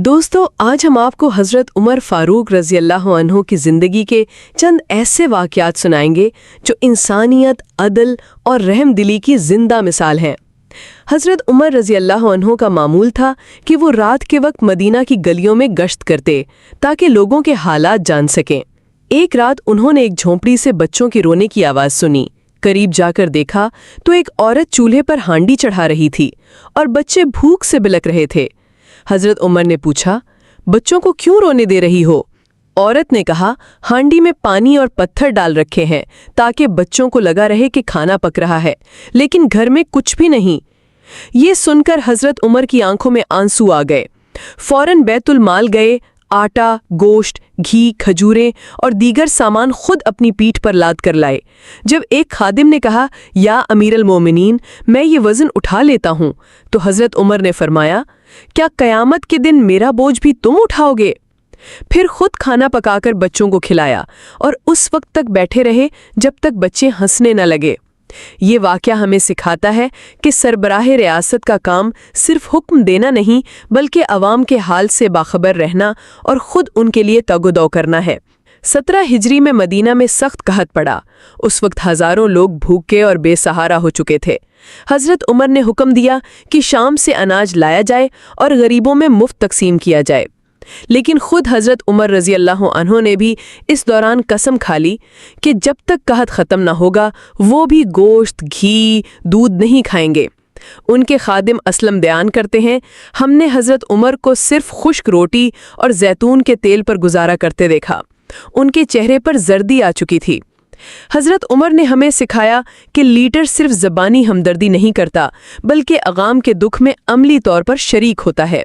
दोस्तों, आज हम आपको हज़रत उमर फ़ारूक रज़ी अल्लाह अन्हु की ज़िंदगी के चंद ऐसे वाक़यात सुनाएंगे जो इंसानियत, अदल और रहम दिली की ज़िंदा मिसाल हैं। हज़रत उमर रज़ी अल्लाह अन्हु का मामूल था कि वो रात के वक्त मदीना की गलियों में गश्त करते ताकि लोगों के हालात जान सकें। एक रात उन्होंने एक झोंपड़ी से बच्चों की रोने की आवाज़ सुनी। करीब जाकर देखा तो एक औरत चूल्हे पर हांडी चढ़ा रही थी और बच्चे भूख से बिलक रहे थे। हज़रत उमर ने पूछा, बच्चों को क्यों रोने दे रही हो? औरत ने कहा, हांडी में पानी और पत्थर डाल रखे हैं ताकि बच्चों को लगा रहे कि खाना पक रहा है, लेकिन घर में कुछ भी नहीं। ये सुनकर हज़रत उमर की आंखों में आंसू आ गए। फौरन बैतुल माल गए, आटा, गोश्त, घी, खजूरें और दीगर सामान खुद अपनी पीठ पर लाद कर लाए। जब एक खादिम ने कहा, या अमीरुल मोमिनीन, मैं ये वज़न उठा लेता हूँ, तो हज़रत उमर ने फरमाया, क्या क़यामत के दिन मेरा बोझ भी तुम उठाओगे? फिर खुद खाना पकाकर बच्चों को खिलाया और उस वक्त तक बैठे रहे जब तक बच्चे हंसने न लगे। ये वाक़या हमें सिखाता है कि सरबराह रियासत का काम सिर्फ हुक्म देना नहीं, बल्कि अवाम के हाल से बाखबर रहना और ख़ुद उनके लिए तगोदो करना है। 17 हिजरी में मदीना में सख्त कहत पड़ा। उस वक्त हज़ारों लोग भूखे और बेसहारा हो चुके थे। हज़रत उमर ने हुक्म दिया कि शाम से अनाज लाया जाए और गरीबों में मुफ्त तकसीम किया जाए। लेकिन खुद हज़रत उमर रज़ी अल्लाह अन्हु ने भी इस दौरान कसम खा ली कि जब तक कहत ख़त्म न होगा वो भी गोश्त, घी, दूध नहीं खाएंगे। उनके खादिम असलम बयान करते हैं, हमने हज़रत उमर को सिर्फ खुश्क रोटी और जैतून के तेल पर गुजारा करते देखा। उनके चेहरे पर जर्दी आ चुकी थी। हज़रत उमर ने हमें सिखाया कि लीडर सिर्फ ज़बानी हमदर्दी नहीं करता, बल्कि अवाम के दुख में अमली तौर पर शरीक होता है।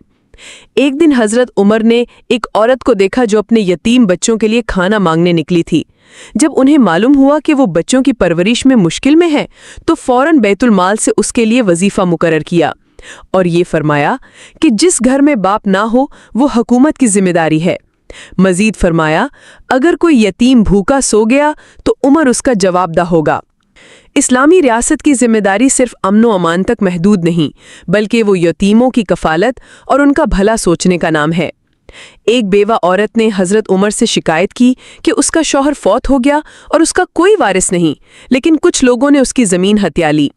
एक दिन हज़रत उमर ने एक औरत को देखा जो अपने यतीम बच्चों के लिए खाना मांगने निकली थी। जब उन्हें मालूम हुआ कि वो बच्चों की परवरिश में मुश्किल में है, तो फ़ौरन बैतुल माल से उसके लिए वजीफ़ा मुकर्रर किया और ये फरमाया कि जिस घर में बाप ना हो वो हुकूमत की जिम्मेदारी है। मजीद फरमाया, अगर कोई यतीम भूखा सो गया तो उमर उसका जवाबदा होगा। इस्लामी रियासत की जिम्मेदारी सिर्फ अमनो अमान तक महदूद नहीं, बल्कि वो यतीमों की कफालत और उनका भला सोचने का नाम है। एक बेवा औरत ने हज़रत उमर से शिकायत की कि उसका शौहर फौत हो गया और उसका कोई वारिस नहीं, लेकिन कुछ लोगों ने उसकी ज़मीन हत्या ली।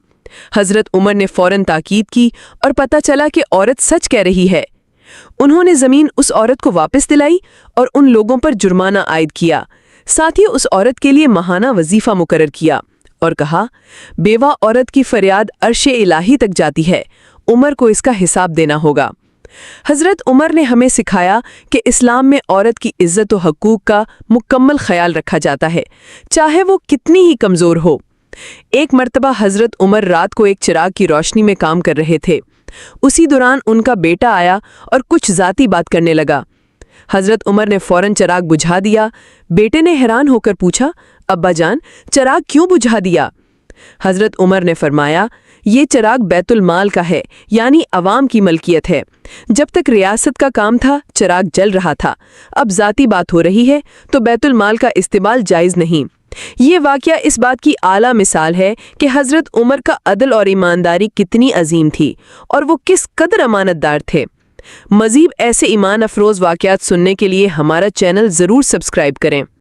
हज़रत उमर ने फ़ौरन ताकीद की और पता चला कि औरत सच कह रही है। उन्होंने ज़मीन उस औरत को वापस दिलाई और उन लोगों पर जुर्माना आयद किया। साथ ही उस औरत के लिए माहाना वजीफ़ा मुकर्रर किया और कहा, बेवा औरत की फरियाद अर्शे इलाही तक जाती है, उमर को इसका हिसाब देना होगा। हज़रत उमर ने हमें सिखाया कि इस्लाम में औरत की इज़्ज़त और हकूक़ का मुकम्मल ख्याल रखा जाता है, चाहे वो कितनी ही कमज़ोर हो। एक मर्तबा हज़रत उमर रात को एक चिराग की रोशनी में काम कर रहे थे। उसी दौरान उनका बेटा आया और कुछ ज़ाती बात करने लगा। हज़रत उमर ने फ़ौरन चिराग बुझा दिया। बेटे ने हैरान होकर पूछा, अब्बा जान, चिराग क्यों बुझा दिया? हज़रत उमर ने फरमाया, ये चिराग बैतुल माल का है, यानी अवाम की मलकियत है। जब तक रियासत का काम था चिराग जल रहा था, अब ज़ाती बात हो रही है तो बैतुल माल का इस्तेमाल जायज़ नहीं। ये वाक़या इस बात की आला मिसाल है कि हज़रत उमर का अदल और ईमानदारी कितनी अजीम थी और वो किस कदर अमानतदार थे। मज़ीद ऐसे ईमान अफरोज़ वाक़यात सुनने के लिए हमारा चैनल ज़रूर सब्सक्राइब करें।